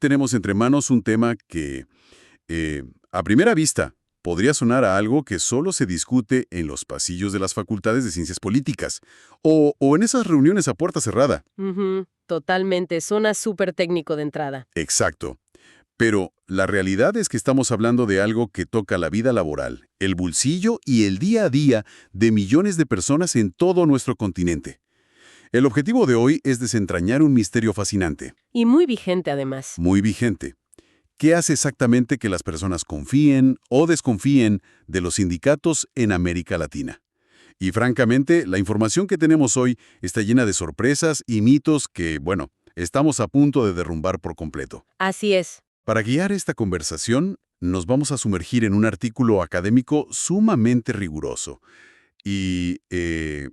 tenemos entre manos un tema que, a primera vista, podría sonar a algo que solo se discute en los pasillos de las facultades de ciencias políticas o en esas reuniones a puerta cerrada. Ujú, totalmente, suena súper técnico de entrada. Exacto. Pero la realidad es que estamos hablando de algo que toca la vida laboral, el bolsillo y el día a día de millones de personas en todo nuestro continente. El objetivo de hoy es desentrañar un misterio fascinante, Y muy vigente además. muy vigente. ¿Qué hace exactamente que las personas confíen o desconfíen de los sindicatos en América Latina? Y francamente, la información que tenemos hoy está llena de sorpresas y mitos que, bueno, estamos a punto de derrumbar por completo. Así es. Para guiar esta conversación, nos vamos a sumergir en un artículo académico sumamente riguroso y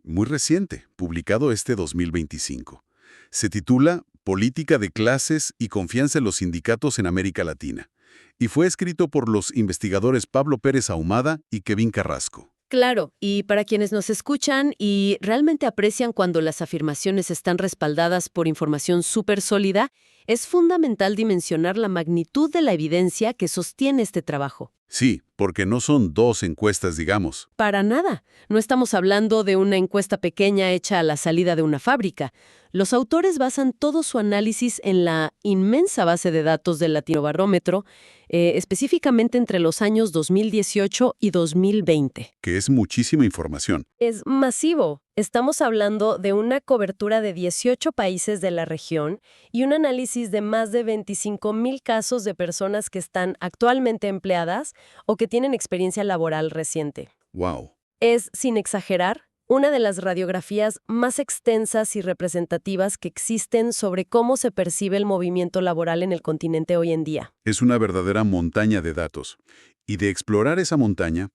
muy reciente, publicado este 2025. Se titula Política de clases y confianza en los sindicatos en América Latina, y fue escrito por los investigadores Pablo Pérez Ahumada y Kevin Carrasco. Claro, y para quienes nos escuchan y realmente aprecian cuando las afirmaciones están respaldadas por información súper sólida, es fundamental dimensionar la magnitud de la evidencia que sostiene este trabajo. Sí, porque no son dos encuestas, digamos. Para nada. No estamos hablando de una encuesta pequeña hecha a la salida de una fábrica. Los autores basan todo su análisis en la inmensa base de datos del Latinobarómetro, específicamente entre los años 2018 y 2020. Que es muchísima información. Es masivo. Estamos hablando de una cobertura de 18 países de la región y un análisis de más de 25,000 casos de personas que están actualmente empleadas o que tienen experiencia laboral reciente. ¡Wow! Es, sin exagerar, una de las radiografías más extensas y representativas que existen sobre cómo se percibe el movimiento laboral en el continente hoy en día. Es una verdadera montaña de datos. Y de explorar esa montaña,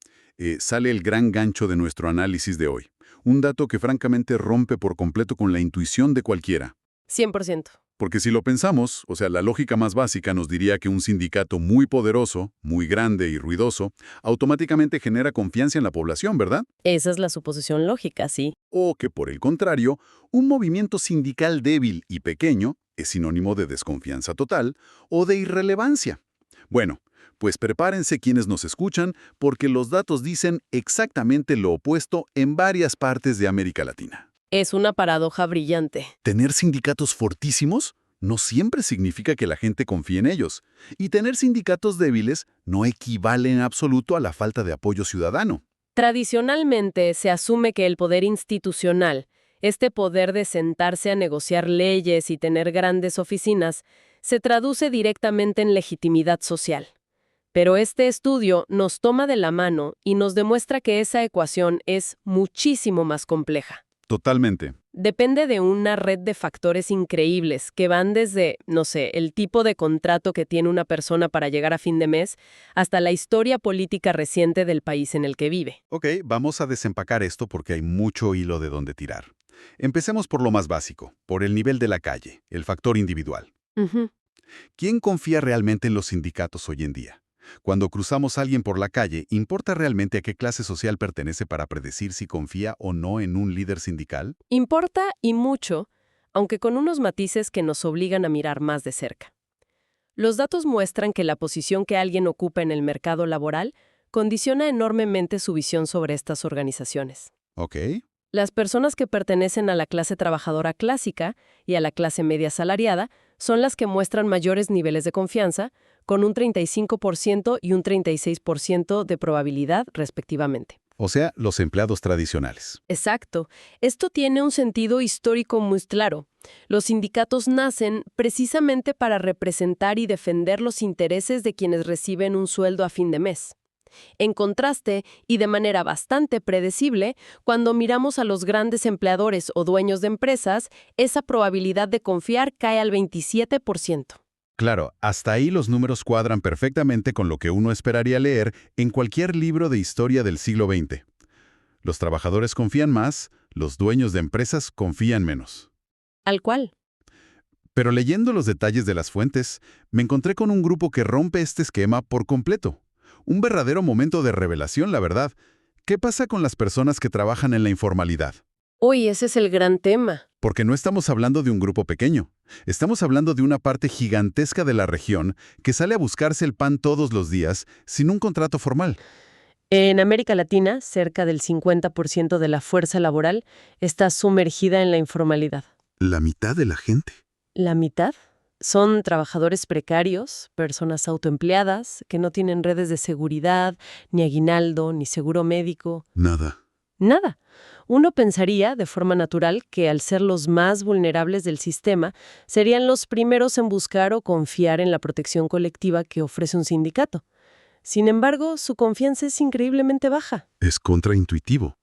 sale el gran gancho de nuestro análisis de hoy. Un dato que francamente rompe por completo con la intuición de cualquiera. 100%. Porque si lo pensamos, o sea, la lógica más básica nos diría que un sindicato muy poderoso, muy grande y ruidoso, automáticamente genera confianza en la población, ¿verdad? Esa es la suposición lógica, sí. O que, por el contrario, un movimiento sindical débil y pequeño es sinónimo de desconfianza total o de irrelevancia. Bueno, pues prepárense quienes nos escuchan, porque los datos dicen exactamente lo opuesto en varias partes de América Latina. Es una paradoja brillante. Tener sindicatos fortísimos no siempre significa que la gente confíe en ellos, y tener sindicatos débiles no equivale en absoluto a la falta de apoyo ciudadano. Tradicionalmente se asume que el poder institucional, este poder de sentarse a negociar leyes y tener grandes oficinas, se traduce directamente en legitimidad social. Pero este estudio nos toma de la mano y nos demuestra que esa ecuación es muchísimo más compleja. Totalmente. Depende de una red de factores increíbles que van desde, no sé, el tipo de contrato que tiene una persona para llegar a fin de mes, hasta la historia política reciente del país en el que vive. Ok, vamos a desempacar esto porque hay mucho hilo de donde tirar. Empecemos por lo más básico, por el nivel de la calle, el factor individual. Ujú. ¿Quién confía realmente en los sindicatos hoy en día? Cuando cruzamos a alguien por la calle, ¿importa realmente a qué clase social pertenece para predecir si confía o no en un líder sindical? Importa y mucho, aunque con unos matices que nos obligan a mirar más de cerca. Los datos muestran que la posición que alguien ocupa en el mercado laboral condiciona enormemente su visión sobre estas organizaciones. Ok. Las personas que pertenecen a la clase trabajadora clásica y a la clase media asalariada son las que muestran mayores niveles de confianza, con un 35% y un 36% de probabilidad, respectivamente. O sea, los empleados tradicionales. Exacto. Esto tiene un sentido histórico muy claro. Los sindicatos nacen precisamente para representar y defender los intereses de quienes reciben un sueldo a fin de mes. En contraste, y de manera bastante predecible, cuando miramos a los grandes empleadores o dueños de empresas, esa probabilidad de confiar cae al 27%. Claro, hasta ahí los números cuadran perfectamente con lo que uno esperaría leer en cualquier libro de historia del siglo XX. Los trabajadores confían más, los dueños de empresas confían menos. ¿Al cual? Pero leyendo los detalles de las fuentes, me encontré con un grupo que rompe este esquema por completo. Un verdadero momento de revelación, la verdad. ¿Qué pasa con las personas que trabajan en la informalidad? Uy, ese es el gran tema. Porque no estamos hablando de un grupo pequeño. Estamos hablando de una parte gigantesca de la región que sale a buscarse el pan todos los días sin un contrato formal. En América Latina, cerca del 50% de la fuerza laboral está sumergida en la informalidad. La mitad de la gente. La mitad son trabajadores precarios, personas autoempleadas, que no tienen redes de seguridad, ni aguinaldo, ni seguro médico. Nada. Nada. Uno pensaría, de forma natural, que al ser los más vulnerables del sistema, serían los primeros en buscar o confiar en la protección colectiva que ofrece un sindicato. Sin embargo, su confianza es increíblemente baja. Es contraintuitivo.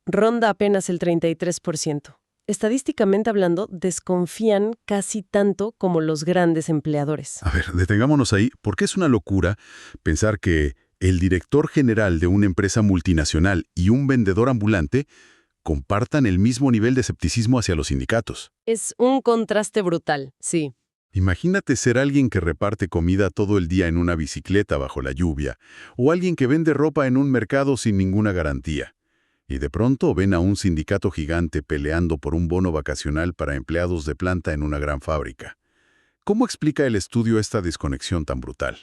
Ronda apenas el 33%. Estadísticamente hablando, desconfían casi tanto como los grandes empleadores. A ver, detengámonos ahí, porque es una locura pensar que el director general de una empresa multinacional y un vendedor ambulante compartan el mismo nivel de escepticismo hacia los sindicatos. Es un contraste brutal, sí. Imagínate ser alguien que reparte comida todo el día en una bicicleta bajo la lluvia, o alguien que vende ropa en un mercado sin ninguna garantía. Y de pronto ven a un sindicato gigante peleando por un bono vacacional para empleados de planta en una gran fábrica. ¿Cómo explica el estudio esta desconexión tan brutal?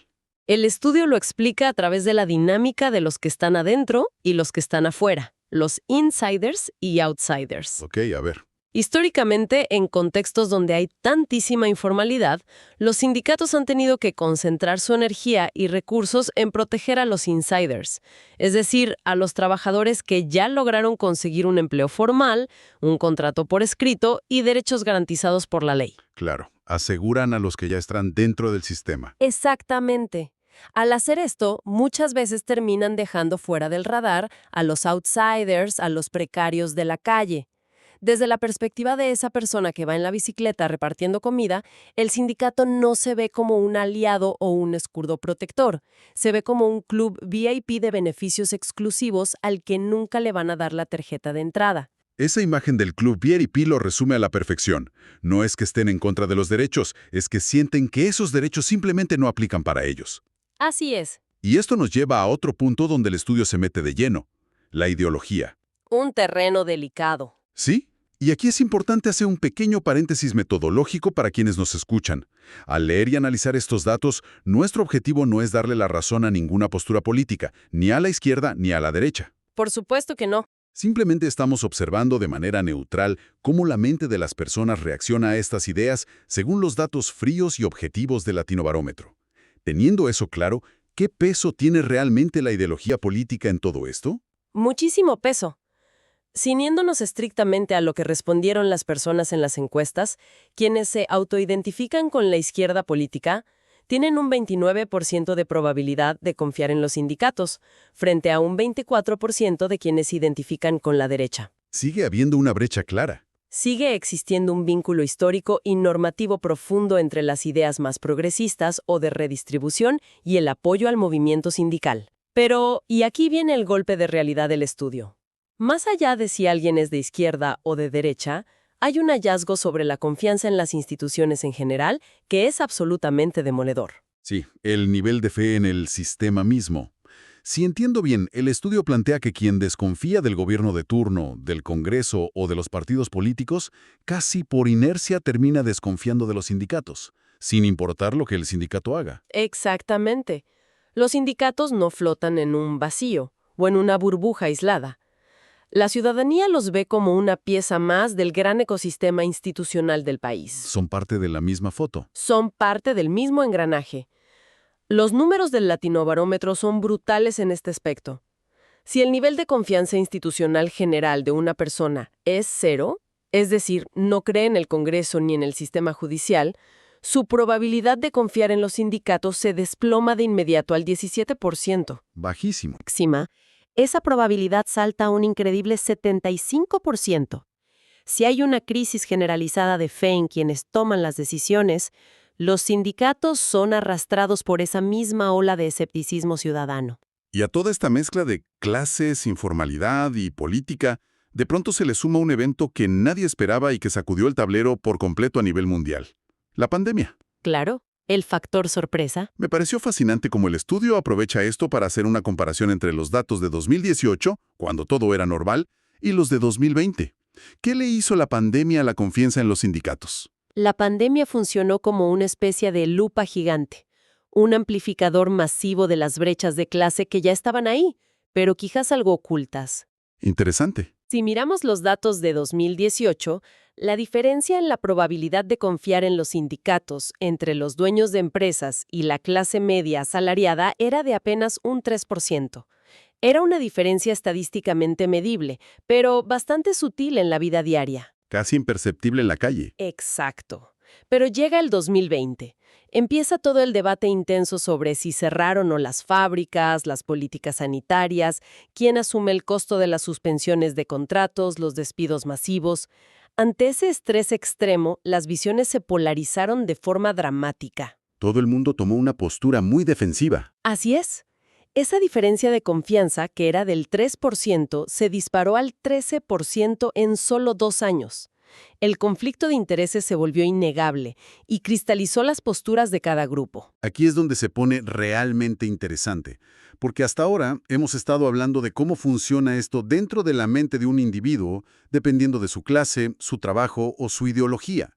El estudio lo explica a través de la dinámica de los que están adentro y los que están afuera, los insiders y outsiders. Ok, a ver. Históricamente, en contextos donde hay tantísima informalidad, los sindicatos han tenido que concentrar su energía y recursos en proteger a los insiders, es decir, a los trabajadores que ya lograron conseguir un empleo formal, un contrato por escrito y derechos garantizados por la ley. Claro, aseguran a los que ya están dentro del sistema. Exactamente. Al hacer esto, muchas veces terminan dejando fuera del radar a los outsiders, a los precarios de la calle. Desde la perspectiva de esa persona que va en la bicicleta repartiendo comida, el sindicato no se ve como un aliado o un escudo protector. Se ve como un club VIP de beneficios exclusivos al que nunca le van a dar la tarjeta de entrada. Esa imagen del club VIP lo resume a la perfección. No es que estén en contra de los derechos, es que sienten que esos derechos simplemente no aplican para ellos. Así es. Y esto nos lleva a otro punto donde el estudio se mete de lleno, la ideología. Un terreno delicado. ¿Sí? Y aquí es importante hacer un pequeño paréntesis metodológico para quienes nos escuchan. Al leer y analizar estos datos, nuestro objetivo no es darle la razón a ninguna postura política, ni a la izquierda ni a la derecha. Por supuesto que no. Simplemente estamos observando de manera neutral cómo la mente de las personas reacciona a estas ideas según los datos fríos y objetivos del Latinobarómetro. Teniendo eso claro, ¿qué peso tiene realmente la ideología política en todo esto? Muchísimo peso. Ciñéndonos estrictamente a lo que respondieron las personas en las encuestas, quienes se autoidentifican con la izquierda política tienen un 29% de probabilidad de confiar en los sindicatos, frente a un 24% de quienes se identifican con la derecha. Sigue habiendo una brecha clara. Sigue existiendo un vínculo histórico y normativo profundo entre las ideas más progresistas o de redistribución y el apoyo al movimiento sindical. Pero, y aquí viene el golpe de realidad del estudio. Más allá de si alguien es de izquierda o de derecha, hay un hallazgo sobre la confianza en las instituciones en general que es absolutamente demoledor. Sí, el nivel de fe en el sistema mismo. Si entiendo bien, el estudio plantea que quien desconfía del gobierno de turno, del Congreso o de los partidos políticos, casi por inercia termina desconfiando de los sindicatos, sin importar lo que el sindicato haga. Exactamente. Los sindicatos no flotan en un vacío o en una burbuja aislada. La ciudadanía los ve como una pieza más del gran ecosistema institucional del país. Son parte de la misma foto. Son parte del mismo engranaje. Los números del Latinobarómetro son brutales en este aspecto. Si el nivel de confianza institucional general de una persona es 0, es decir, no cree en el Congreso ni en el sistema judicial, su probabilidad de confiar en los sindicatos se desploma de inmediato al 17%. Bajísimo. Máxima, esa probabilidad salta a un increíble 75%. Si hay una crisis generalizada de fe en quienes toman las decisiones, los sindicatos son arrastrados por esa misma ola de escepticismo ciudadano. Y a toda esta mezcla de clases, informalidad y política, de pronto se le suma un evento que nadie esperaba y que sacudió el tablero por completo a nivel mundial. La pandemia. Claro, el factor sorpresa. Me pareció fascinante cómo el estudio aprovecha esto para hacer una comparación entre los datos de 2018, cuando todo era normal, y los de 2020. ¿Qué le hizo la pandemia a la confianza en los sindicatos? La pandemia funcionó como una especie de lupa gigante, un amplificador masivo de las brechas de clase que ya estaban ahí, pero quizás algo ocultas. Interesante. Si miramos los datos de 2018, la diferencia en la probabilidad de confiar en los sindicatos entre los dueños de empresas y la clase media asalariada era de apenas un 3%. Era una diferencia estadísticamente medible, pero bastante sutil en la vida diaria. Casi imperceptible en la calle. Exacto. Pero llega el 2020. Empieza todo el debate intenso sobre si cerrar o no las fábricas, las políticas sanitarias, quién asume el costo de las suspensiones de contratos, los despidos masivos. Ante ese estrés extremo, las visiones se polarizaron de forma dramática. Todo el mundo tomó una postura muy defensiva. Así es. Esa diferencia de confianza, que era del 3%, se disparó al 13% en solo 2 años. El conflicto de intereses se volvió innegable y cristalizó las posturas de cada grupo. Aquí es donde se pone realmente interesante, porque hasta ahora hemos estado hablando de cómo funciona esto dentro de la mente de un individuo, dependiendo de su clase, su trabajo o su ideología.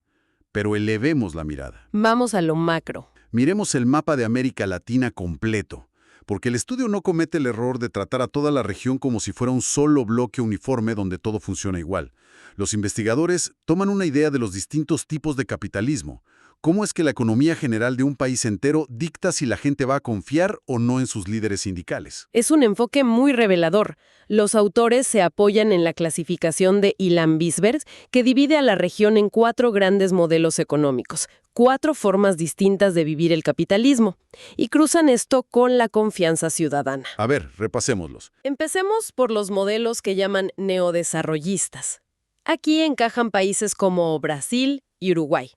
Pero elevemos la mirada. Vamos a lo macro. Miremos el mapa de América Latina completo, porque el estudio no comete el error de tratar a toda la región como si fuera un solo bloque uniforme donde todo funciona igual. Los investigadores toman una idea de los distintos tipos de capitalismo. ¿Cómo es que la economía general de un país entero dicta si la gente va a confiar o no en sus líderes sindicales? Es un enfoque muy revelador. Los autores se apoyan en la clasificación de Ilan Bisberg, que divide a la región en 4 grandes modelos económicos, 4 formas distintas de vivir el capitalismo, y cruzan esto con la confianza ciudadana. A ver, repasémoslos. Empecemos por los modelos que llaman neodesarrollistas. Aquí encajan países como Brasil y Uruguay.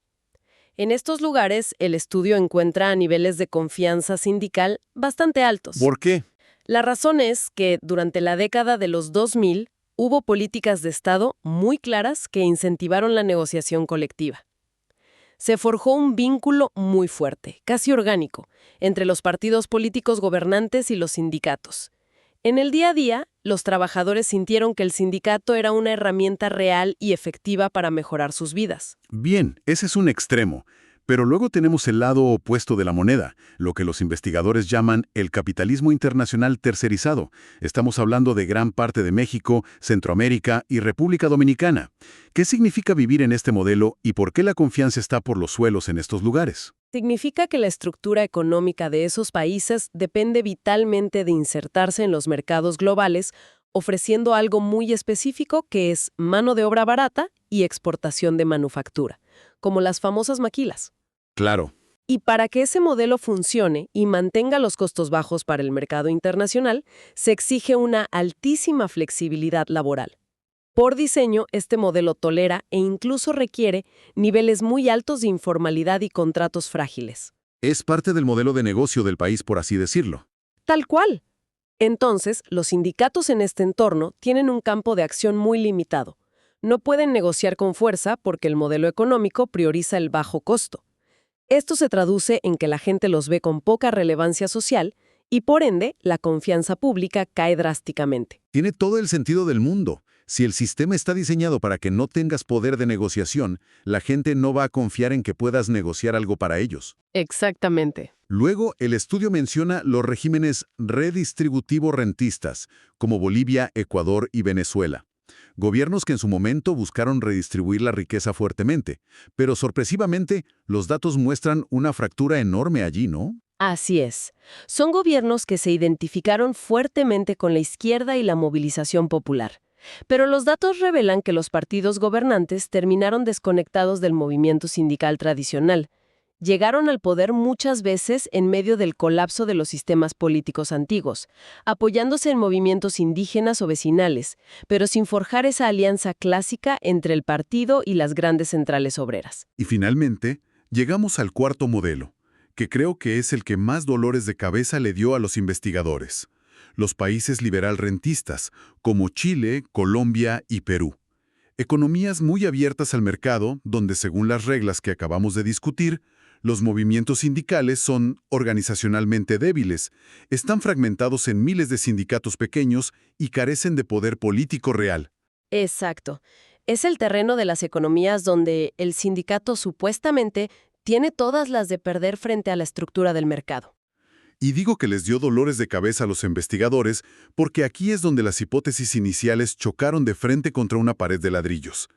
En estos lugares, el estudio encuentra niveles de confianza sindical bastante altos. ¿Por qué? La razón es que durante la década de los 2000 hubo políticas de Estado muy claras que incentivaron la negociación colectiva. Se forjó un vínculo muy fuerte, casi orgánico, entre los partidos políticos gobernantes y los sindicatos. En el día a día, los trabajadores sintieron que el sindicato era una herramienta real y efectiva para mejorar sus vidas. Bien, ese es un extremo. Pero luego tenemos el lado opuesto de la moneda, lo que los investigadores llaman el capitalismo internacional tercerizado. Estamos hablando de gran parte de México, Centroamérica y República Dominicana. ¿Qué significa vivir en este modelo y por qué la confianza está por los suelos en estos lugares? Significa que la estructura económica de esos países depende vitalmente de insertarse en los mercados globales, ofreciendo algo muy específico que es mano de obra barata y exportación de manufactura, como las famosas maquilas. Claro. Y para que ese modelo funcione y mantenga los costos bajos para el mercado internacional, se exige una altísima flexibilidad laboral. Por diseño, este modelo tolera e incluso requiere niveles muy altos de informalidad y contratos frágiles. Es parte del modelo de negocio del país, por así decirlo. Tal cual. Entonces, los sindicatos en este entorno tienen un campo de acción muy limitado. No pueden negociar con fuerza porque el modelo económico prioriza el bajo costo. Esto se traduce en que la gente los ve con poca relevancia social y, por ende, la confianza pública cae drásticamente. Tiene todo el sentido del mundo. Si el sistema está diseñado para que no tengas poder de negociación, la gente no va a confiar en que puedas negociar algo para ellos. Exactamente. Luego, el estudio menciona los regímenes redistributivo-rentistas, como Bolivia, Ecuador y Venezuela. Gobiernos que en su momento buscaron redistribuir la riqueza fuertemente, pero sorpresivamente, los datos muestran una fractura enorme allí, ¿no? Así es. Son gobiernos que se identificaron fuertemente con la izquierda y la movilización popular. Pero los datos revelan que los partidos gobernantes terminaron desconectados del movimiento sindical tradicional. Llegaron al poder muchas veces en medio del colapso de los sistemas políticos antiguos, apoyándose en movimientos indígenas o vecinales, pero sin forjar esa alianza clásica entre el partido y las grandes centrales obreras. Y finalmente, llegamos al cuarto modelo, que creo que es el que más dolores de cabeza le dio a los investigadores. Los países liberal-rentistas, como Chile, Colombia y Perú. Economías muy abiertas al mercado, donde según las reglas que acabamos de discutir, los movimientos sindicales son organizacionalmente débiles, están fragmentados en miles de sindicatos pequeños y carecen de poder político real. Exacto. Es el terreno de las economías donde el sindicato supuestamente tiene todas las de perder frente a la estructura del mercado. Y digo que les dio dolores de cabeza a los investigadores porque aquí es donde las hipótesis iniciales chocaron de frente contra una pared de ladrillos.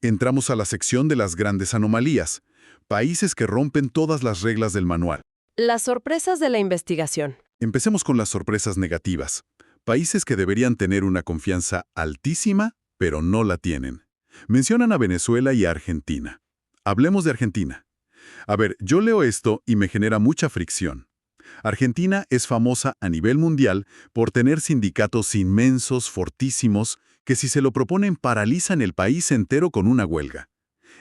Entramos a la sección de las grandes anomalías, países que rompen todas las reglas del manual. Las sorpresas de la investigación. Empecemos con las sorpresas negativas. Países que deberían tener una confianza altísima, pero no la tienen. Mencionan a Venezuela y a Argentina. Hablemos de Argentina. A ver, yo leo esto y me genera mucha fricción. Argentina es famosa a nivel mundial por tener sindicatos inmensos, fortísimos, que si se lo proponen paralizan el país entero con una huelga.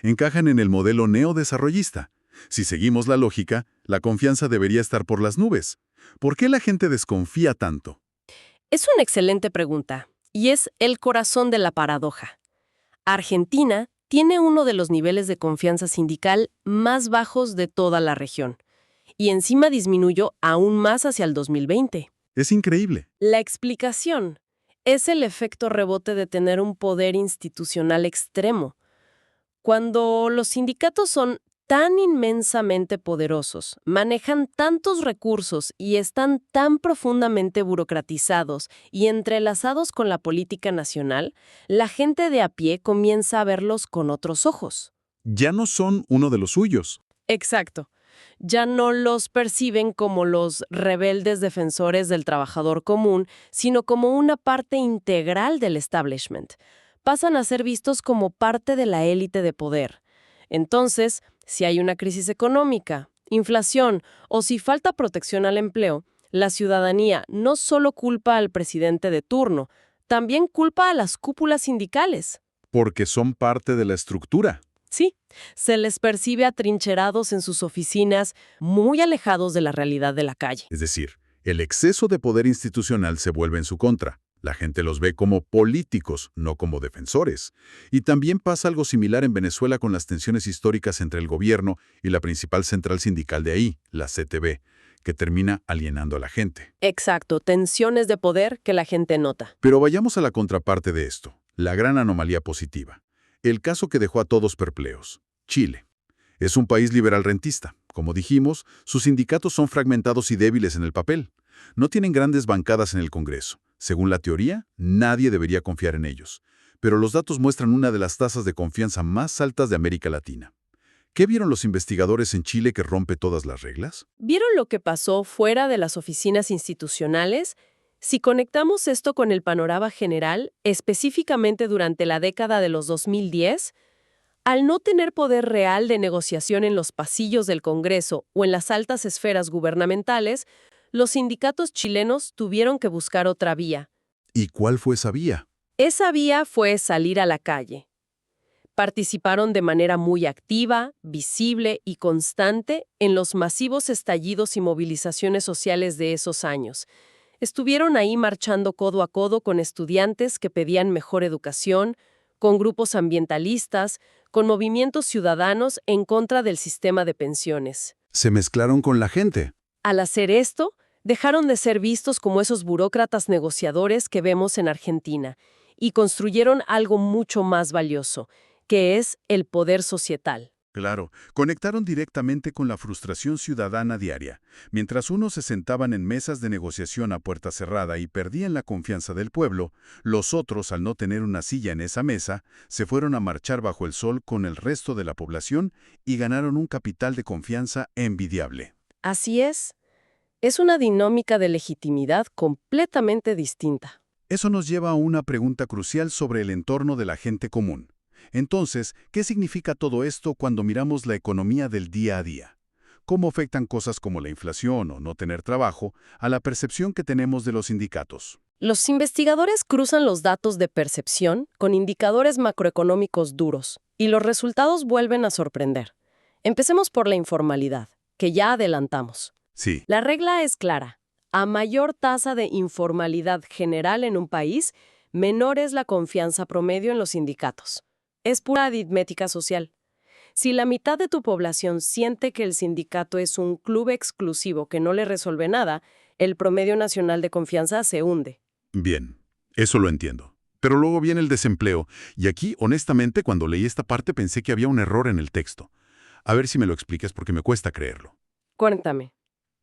Encajan en el modelo neodesarrollista. Si seguimos la lógica, la confianza debería estar por las nubes. ¿Por qué la gente desconfía tanto? Es una excelente pregunta, y es el corazón de la paradoja. Argentina tiene uno de los niveles de confianza sindical más bajos de toda la región, y encima disminuyó aún más hacia el 2020. Es increíble. La explicación es el efecto rebote de tener un poder institucional extremo. Cuando los sindicatos son tan inmensamente poderosos, manejan tantos recursos y están tan profundamente burocratizados y entrelazados con la política nacional, la gente de a pie comienza a verlos con otros ojos. Ya no son uno de los suyos. Exacto. Ya no los perciben como los rebeldes defensores del trabajador común, sino como una parte integral del establishment. Pasan a ser vistos como parte de la élite de poder. Entonces, si hay una crisis económica, inflación o si falta protección al empleo, la ciudadanía no solo culpa al presidente de turno, también culpa a las cúpulas sindicales. Porque son parte de la estructura. Sí, se les percibe atrincherados en sus oficinas, muy alejados de la realidad de la calle. Es decir, el exceso de poder institucional se vuelve en su contra. La gente los ve como políticos, no como defensores. Y también pasa algo similar en Venezuela con las tensiones históricas entre el gobierno y la principal central sindical de ahí, la CTB, que termina alienando a la gente. Exacto, tensiones de poder que la gente nota. Pero vayamos a la contraparte de esto, la gran anomalía positiva. El caso que dejó a todos perplejos, Chile. Es un país liberal rentista. Como dijimos, sus sindicatos son fragmentados y débiles en el papel. No tienen grandes bancadas en el Congreso. Según la teoría, nadie debería confiar en ellos. Pero los datos muestran una de las tasas de confianza más altas de América Latina. ¿Qué vieron los investigadores en Chile que rompe todas las reglas? ¿Vieron lo que pasó fuera de las oficinas institucionales? Si conectamos esto con el panorama general, específicamente durante la década de los 2010, al no tener poder real de negociación en los pasillos del Congreso o en las altas esferas gubernamentales, los sindicatos chilenos tuvieron que buscar otra vía. ¿Y cuál fue esa vía? Esa vía fue salir a la calle. Participaron de manera muy activa, visible y constante en los masivos estallidos y movilizaciones sociales de esos años. Estuvieron ahí marchando codo a codo con estudiantes que pedían mejor educación, con grupos ambientalistas, con movimientos ciudadanos en contra del sistema de pensiones. Se mezclaron con la gente. Al hacer esto, dejaron de ser vistos como esos burócratas negociadores que vemos en Argentina y construyeron algo mucho más valioso, que es el poder societal. Claro, conectaron directamente con la frustración ciudadana diaria. Mientras unos se sentaban en mesas de negociación a puerta cerrada y perdían la confianza del pueblo, los otros, al no tener una silla en esa mesa, se fueron a marchar bajo el sol con el resto de la población y ganaron un capital de confianza envidiable. Así es una dinámica de legitimidad completamente distinta. Eso nos lleva a una pregunta crucial sobre el entorno de la gente común. Entonces, ¿qué significa todo esto cuando miramos la economía del día a día? ¿Cómo afectan cosas como la inflación o no tener trabajo a la percepción que tenemos de los sindicatos? Los investigadores cruzan los datos de percepción con indicadores macroeconómicos duros, y los resultados vuelven a sorprender. Empecemos por la informalidad, que ya adelantamos. Sí. La regla es clara. A mayor tasa de informalidad general en un país, menor es la confianza promedio en los sindicatos. Es pura aritmética social. Si la mitad de tu población siente que el sindicato es un club exclusivo que no le resuelve nada, el promedio nacional de confianza se hunde. Bien, eso lo entiendo. Pero luego viene el desempleo, y aquí, honestamente, cuando leí esta parte pensé que había un error en el texto. A ver si me lo explicas porque me cuesta creerlo. Cuéntame.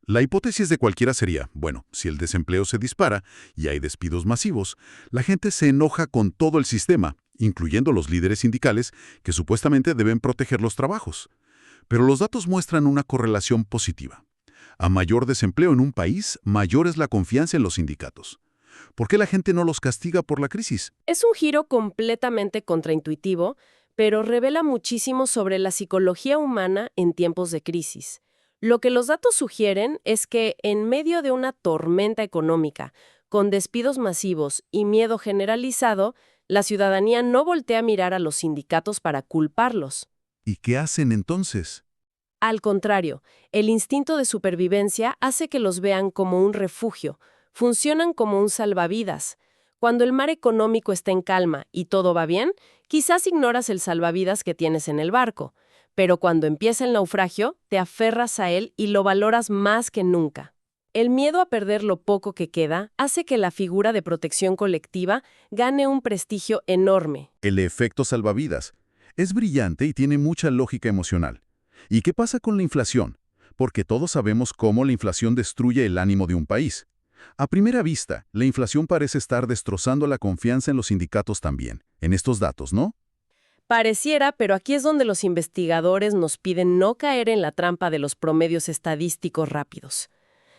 La hipótesis de cualquiera sería, bueno, si el desempleo se dispara y hay despidos masivos, la gente se enoja con todo el sistema, incluyendo los líderes sindicales que supuestamente deben proteger los trabajos. Pero los datos muestran una correlación positiva. A mayor desempleo en un país, mayor es la confianza en los sindicatos. ¿Por qué la gente no los castiga por la crisis? Es un giro completamente contraintuitivo, pero revela muchísimo sobre la psicología humana en tiempos de crisis. Lo que los datos sugieren es que en medio de una tormenta económica, con despidos masivos y miedo generalizado, la ciudadanía no voltea a mirar a los sindicatos para culparlos. ¿Y qué hacen entonces? Al contrario, el instinto de supervivencia hace que los vean como un refugio, funcionan como un salvavidas. Cuando el mar económico está en calma y todo va bien, quizás ignoras el salvavidas que tienes en el barco, pero cuando empieza el naufragio, te aferras a él y lo valoras más que nunca. El miedo a perder lo poco que queda hace que la figura de protección colectiva gane un prestigio enorme. El efecto salvavidas. Es brillante y tiene mucha lógica emocional. ¿Y qué pasa con la inflación? Porque todos sabemos cómo la inflación destruye el ánimo de un país. A primera vista, la inflación parece estar destrozando la confianza en los sindicatos también, en estos datos, ¿no? Pareciera, pero aquí es donde los investigadores nos piden no caer en la trampa de los promedios estadísticos rápidos.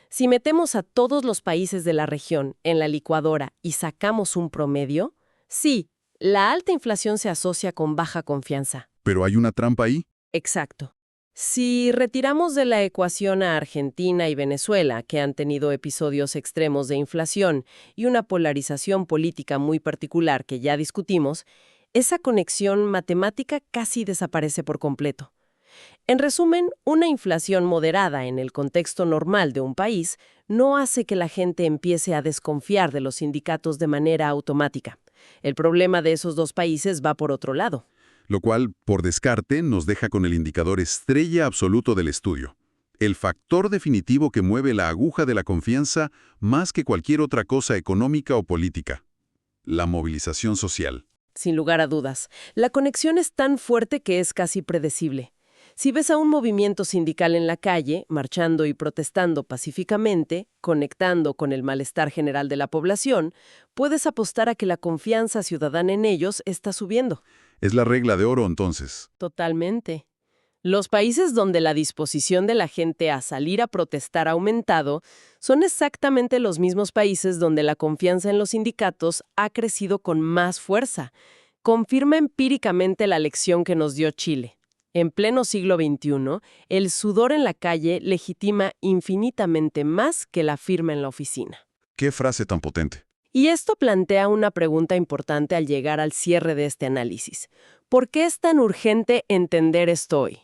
Si metemos a todos los países de la región en la licuadora y sacamos un promedio, sí, la alta inflación se asocia con baja confianza. Pero hay una trampa ahí. Exacto. Si retiramos de la ecuación a Argentina y Venezuela, que han tenido episodios extremos de inflación y una polarización política muy particular que ya discutimos, esa conexión matemática casi desaparece por completo. En resumen, una inflación moderada en el contexto normal de un país no hace que la gente empiece a desconfiar de los sindicatos de manera automática. El problema de esos dos países va por otro lado. Lo cual, por descarte, nos deja con el indicador estrella absoluto del estudio. El factor definitivo que mueve la aguja de la confianza más que cualquier otra cosa económica o política. La movilización social. Sin lugar a dudas, la conexión es tan fuerte que es casi predecible. Si ves a un movimiento sindical en la calle, marchando y protestando pacíficamente, conectando con el malestar general de la población, puedes apostar a que la confianza ciudadana en ellos está subiendo. Es la regla de oro, entonces. Totalmente. Los países donde la disposición de la gente a salir a protestar ha aumentado son exactamente los mismos países donde la confianza en los sindicatos ha crecido con más fuerza. Confirma empíricamente la lección que nos dio Chile. En pleno siglo XXI, el sudor en la calle legitima infinitamente más que la firma en la oficina. ¿Qué frase tan potente? Y esto plantea una pregunta importante al llegar al cierre de este análisis. ¿Por qué es tan urgente entender esto hoy?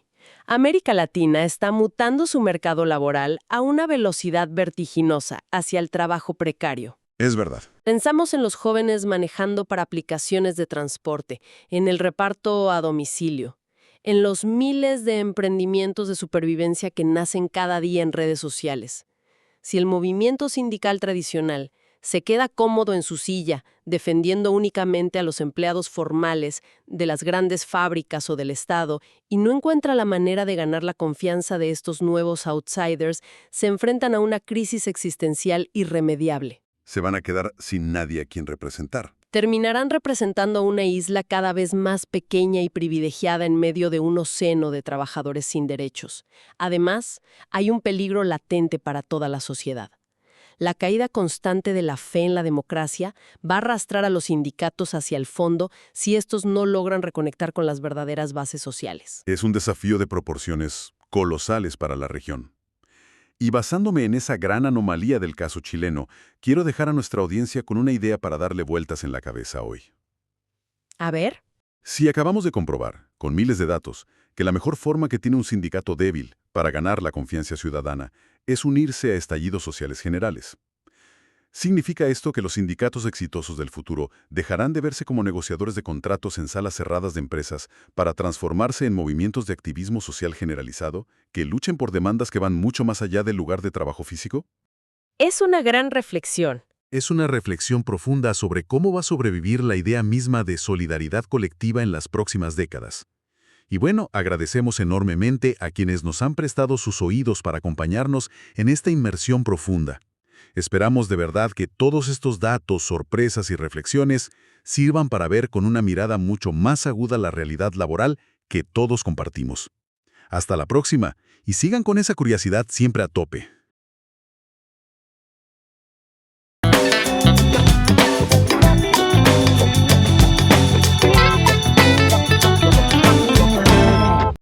América Latina está mutando su mercado laboral a una velocidad vertiginosa hacia el trabajo precario. Es verdad. Pensamos en los jóvenes manejando para aplicaciones de transporte, en el reparto a domicilio, en los miles de emprendimientos de supervivencia que nacen cada día en redes sociales. Si el movimiento sindical tradicional se queda cómodo en su silla, defendiendo únicamente a los empleados formales de las grandes fábricas o del Estado, y no encuentra la manera de ganar la confianza de estos nuevos outsiders, se enfrentan a una crisis existencial irremediable. Se van a quedar sin nadie a quien representar. Terminarán representando una isla cada vez más pequeña y privilegiada en medio de un océano de trabajadores sin derechos. Además, hay un peligro latente para toda la sociedad. La caída constante de la fe en la democracia va a arrastrar a los sindicatos hacia el fondo si estos no logran reconectar con las verdaderas bases sociales. Es un desafío de proporciones colosales para la región. Y basándome en esa gran anomalía del caso chileno, quiero dejar a nuestra audiencia con una idea para darle vueltas en la cabeza hoy. A ver. Si acabamos de comprobar, con miles de datos, que la mejor forma que tiene un sindicato débil para ganar la confianza ciudadana es unirse a estallidos sociales generales. ¿Significa esto que los sindicatos exitosos del futuro dejarán de verse como negociadores de contratos en salas cerradas de empresas para transformarse en movimientos de activismo social generalizado que luchen por demandas que van mucho más allá del lugar de trabajo físico? Es una gran reflexión. Es una reflexión profunda sobre cómo va a sobrevivir la idea misma de solidaridad colectiva en las próximas décadas. Y bueno, agradecemos enormemente a quienes nos han prestado sus oídos para acompañarnos en esta inmersión profunda. Esperamos de verdad que todos estos datos, sorpresas y reflexiones sirvan para ver con una mirada mucho más aguda la realidad laboral que todos compartimos. Hasta la próxima, y sigan con esa curiosidad siempre a tope.